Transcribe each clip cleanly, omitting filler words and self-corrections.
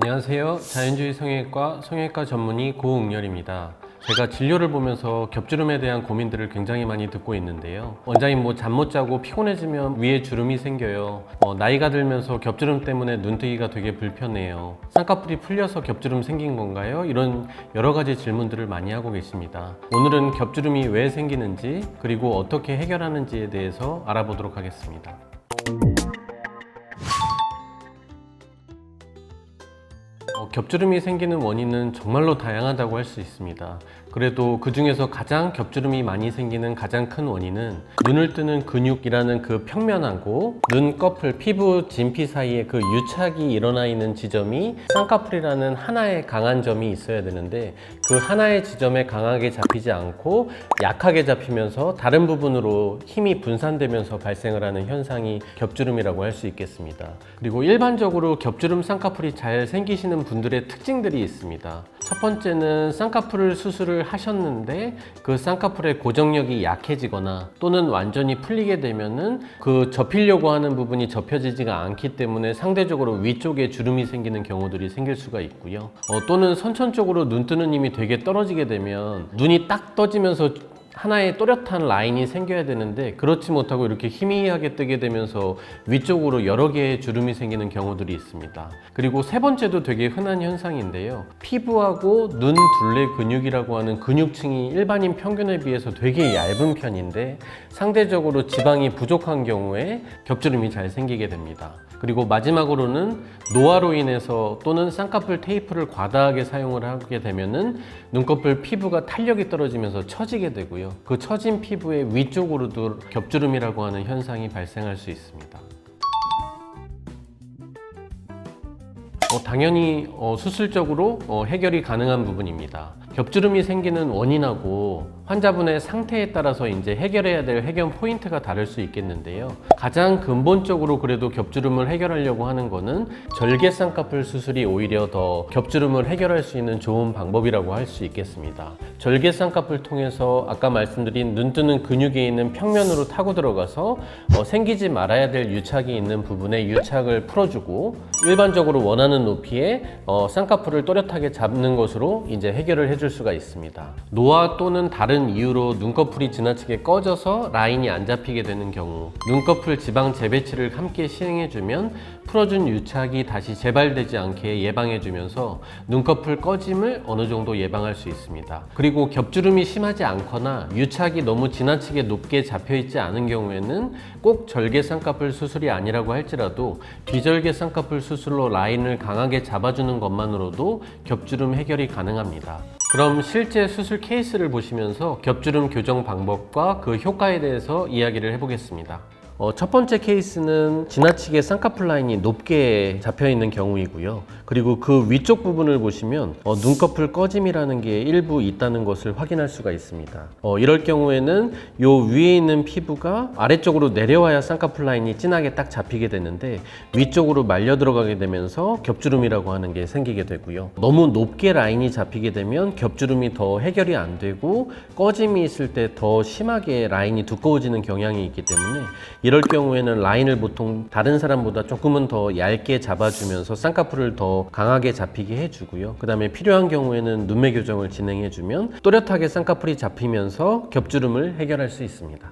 안녕하세요. 자연주의 성형외과 성형외과 전문의 고응렬입니다. 제가 진료를 보면서 겹주름에 대한 고민들을 굉장히 많이 듣고 있는데요. 원장님 잠 못 자고 피곤해지면 위에 주름이 생겨요. 나이가 들면서 겹주름 때문에 눈뜨기가 되게 불편해요. 쌍꺼풀이 풀려서 겹주름 생긴 건가요? 이런 여러 가지 질문들을 많이 하고 계십니다. 오늘은 겹주름이 왜 생기는지 그리고 어떻게 해결하는지에 대해서 알아보도록 하겠습니다. 겹주름이 생기는 원인은 정말로 다양하다고 할 수 있습니다. 그래도 그 중에서 가장 겹주름이 많이 생기는 가장 큰 원인은 눈을 뜨는 근육이라는 그 평면하고 눈꺼풀, 피부 진피 사이에 그 유착이 일어나 있는 지점이 쌍꺼풀이라는 하나의 강한 점이 있어야 되는데 그 하나의 지점에 강하게 잡히지 않고 약하게 잡히면서 다른 부분으로 힘이 분산되면서 발생을 하는 현상이 겹주름이라고 할 수 있겠습니다. 그리고 일반적으로 겹주름 쌍꺼풀이 잘 생기시는 분들의 특징들이 있습니다. 첫 번째는 쌍꺼풀 수술을 하셨는데 그 쌍꺼풀의 고정력이 약해지거나 또는 완전히 풀리게 되면은 그 접히려고 하는 부분이 접혀지지가 않기 때문에 상대적으로 위쪽에 주름이 생기는 경우들이 생길 수가 있고요. 또는 선천적으로 눈 뜨는 힘이 되게 떨어지게 되면 눈이 딱 떠지면서 하나의 또렷한 라인이 생겨야 되는데 그렇지 못하고 이렇게 희미하게 뜨게 되면서 위쪽으로 여러 개의 주름이 생기는 경우들이 있습니다. 그리고 세 번째도 되게 흔한 현상인데요. 피부하고 눈 둘레 근육이라고 하는 근육층이 일반인 평균에 비해서 되게 얇은 편인데 상대적으로 지방이 부족한 경우에 겹주름이 잘 생기게 됩니다. 그리고 마지막으로는 노화로 인해서 또는 쌍꺼풀 테이프를 과다하게 사용을 하게 되면은 눈꺼풀 피부가 탄력이 떨어지면서 처지게 되고요. 그 처진 피부의 위쪽으로도 겹주름이라고 하는 현상이 발생할 수 있습니다. 당연히 수술적으로 해결이 가능한 부분입니다. 겹주름이 생기는 원인하고 환자분의 상태에 따라서 이제 해결해야 될 해결 포인트가 다를 수 있겠는데요. 가장 근본적으로 그래도 겹주름을 해결하려고 하는 거는 절개 쌍꺼풀 수술이 오히려 더 겹주름을 해결할 수 있는 좋은 방법이라고 할 수 있겠습니다. 절개 쌍꺼풀 통해서 아까 말씀드린 눈 뜨는 근육에 있는 평면으로 타고 들어가서 생기지 말아야 될 유착이 있는 부분에 유착을 풀어주고 일반적으로 원하는 높이에 쌍꺼풀을 또렷하게 잡는 것으로 이제 해결을 해줄 수가 있습니다. 노화 또는 다른 이유로 눈꺼풀이 지나치게 꺼져서 라인이 안 잡히게 되는 경우 눈꺼풀 지방 재배치를 함께 시행해주면 풀어준 유착이 다시 재발되지 않게 예방해주면서 눈꺼풀 꺼짐을 어느 정도 예방할 수 있습니다. 그리고 겹주름이 심하지 않거나 유착이 너무 지나치게 높게 잡혀있지 않은 경우에는 꼭 절개 쌍꺼풀 수술이 아니라고 할지라도 비절개 쌍꺼풀 수술로 라인을 강하게 잡아주는 것만으로도 겹주름 해결이 가능합니다. 그럼 실제 수술 케이스를 보시면서 겹주름 교정 방법과 그 효과에 대해서 이야기를 해보겠습니다. 첫 번째 케이스는 지나치게 쌍꺼풀 라인이 높게 잡혀있는 경우이고요. 그리고 그 위쪽 부분을 보시면 눈꺼풀 꺼짐이라는 게 일부 있다는 것을 확인할 수가 있습니다. 이럴 경우에는 요 위에 있는 피부가 아래쪽으로 내려와야 쌍꺼풀 라인이 진하게 딱 잡히게 되는데 위쪽으로 말려 들어가게 되면서 겹주름이라고 하는 게 생기게 되고요. 너무 높게 라인이 잡히게 되면 겹주름이 더 해결이 안 되고 꺼짐이 있을 때 더 심하게 라인이 두꺼워지는 경향이 있기 때문에 이럴 경우에는 라인을 보통 다른 사람보다 조금은 더 얇게 잡아주면서 쌍꺼풀을 더 강하게 잡히게 해주고요. 그 다음에 필요한 경우에는 눈매 교정을 진행해주면 또렷하게 쌍꺼풀이 잡히면서 겹주름을 해결할 수 있습니다.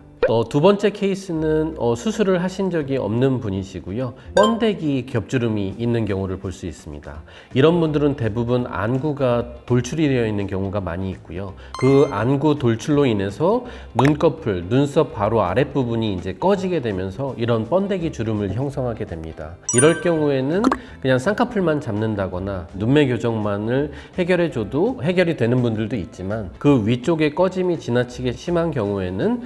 두 번째 케이스는 수술을 하신 적이 없는 분이시고요. 번데기 겹주름이 있는 경우를 볼 수 있습니다. 이런 분들은 대부분 안구가 돌출이 되어 있는 경우가 많이 있고요. 그 안구 돌출로 인해서 눈꺼풀, 눈썹 바로 아랫부분이 이제 꺼지게 되면서 이런 번데기 주름을 형성하게 됩니다. 이럴 경우에는 그냥 쌍꺼풀만 잡는다거나 눈매 교정만을 해결해줘도 해결이 되는 분들도 있지만 그 위쪽에 꺼짐이 지나치게 심한 경우에는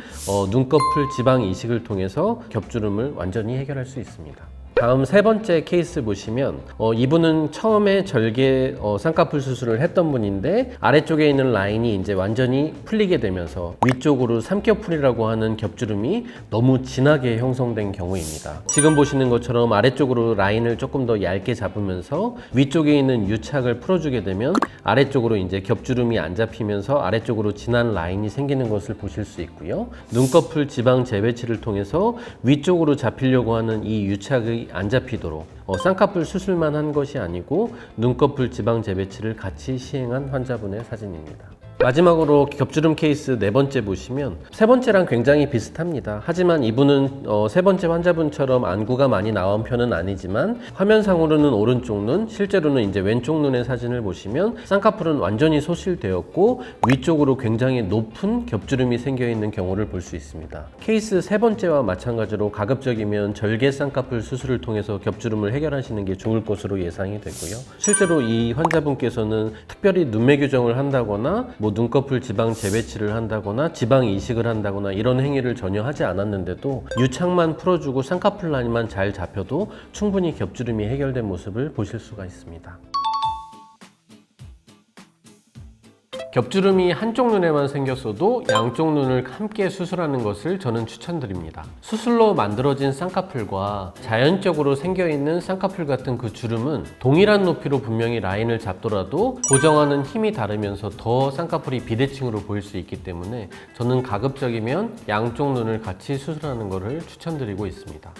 눈꺼풀 지방 이식을 통해서 겹주름을 완전히 해결할 수 있습니다. 다음 세 번째 케이스 보시면 이분은 처음에 절개 쌍꺼풀 수술을 했던 분인데 아래쪽에 있는 라인이 이제 완전히 풀리게 되면서 위쪽으로 삼겹풀이라고 하는 겹주름이 너무 진하게 형성된 경우입니다. 지금 보시는 것처럼 아래쪽으로 라인을 조금 더 얇게 잡으면서 위쪽에 있는 유착을 풀어주게 되면 아래쪽으로 이제 겹주름이 안 잡히면서 아래쪽으로 진한 라인이 생기는 것을 보실 수 있고요. 눈꺼풀 지방 재배치를 통해서 위쪽으로 잡히려고 하는 이 유착의 잘 안 잡히도록 쌍꺼풀 수술만 한 것이 아니고 눈꺼풀 지방 재배치를 같이 시행한 환자분의 사진입니다. 마지막으로 겹주름 케이스 네 번째 보시면 세 번째랑 굉장히 비슷합니다. 하지만 이분은 세 번째 환자분처럼 안구가 많이 나온 편은 아니지만 화면상으로는 오른쪽 눈, 실제로는 이제 왼쪽 눈의 사진을 보시면 쌍꺼풀은 완전히 소실되었고 위쪽으로 굉장히 높은 겹주름이 생겨 있는 경우를 볼 수 있습니다. 케이스 세 번째와 마찬가지로 가급적이면 절개 쌍꺼풀 수술을 통해서 겹주름을 해결하시는 게 좋을 것으로 예상이 되고요. 실제로 이 환자분께서는 특별히 눈매 교정을 한다거나 눈꺼풀 지방 재배치를 한다거나 지방 이식을 한다거나 이런 행위를 전혀 하지 않았는데도 유착만 풀어주고 쌍꺼풀 라인만 잘 잡혀도 충분히 겹주름이 해결된 모습을 보실 수가 있습니다. 겹주름이 한쪽 눈에만 생겼어도 양쪽 눈을 함께 수술하는 것을 저는 추천드립니다. 수술로 만들어진 쌍꺼풀과 자연적으로 생겨있는 쌍꺼풀 같은 그 주름은 동일한 높이로 분명히 라인을 잡더라도 고정하는 힘이 다르면서 더 쌍꺼풀이 비대칭으로 보일 수 있기 때문에 저는 가급적이면 양쪽 눈을 같이 수술하는 것을 추천드리고 있습니다.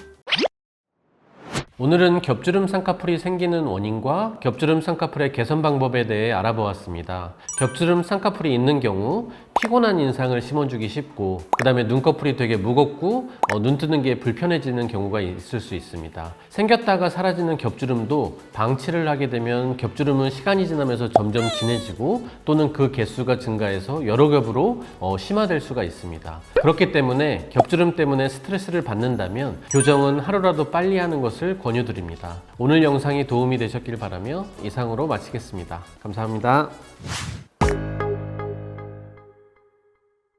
오늘은 겹주름 쌍꺼풀이 생기는 원인과 겹주름 쌍꺼풀의 개선 방법에 대해 알아보았습니다. 겹주름 쌍꺼풀이 있는 경우 피곤한 인상을 심어주기 쉽고 그 다음에 눈꺼풀이 되게 무겁고 눈 뜨는 게 불편해지는 경우가 있을 수 있습니다. 생겼다가 사라지는 겹주름도 방치를 하게 되면 겹주름은 시간이 지나면서 점점 진해지고 또는 그 개수가 증가해서 여러 겹으로 심화될 수가 있습니다. 그렇기 때문에 겹주름 때문에 스트레스를 받는다면 교정은 하루라도 빨리 하는 것을 권유드립니다. 오늘 영상이 도움이 되셨길 바라며 이상으로 마치겠습니다. 감사합니다.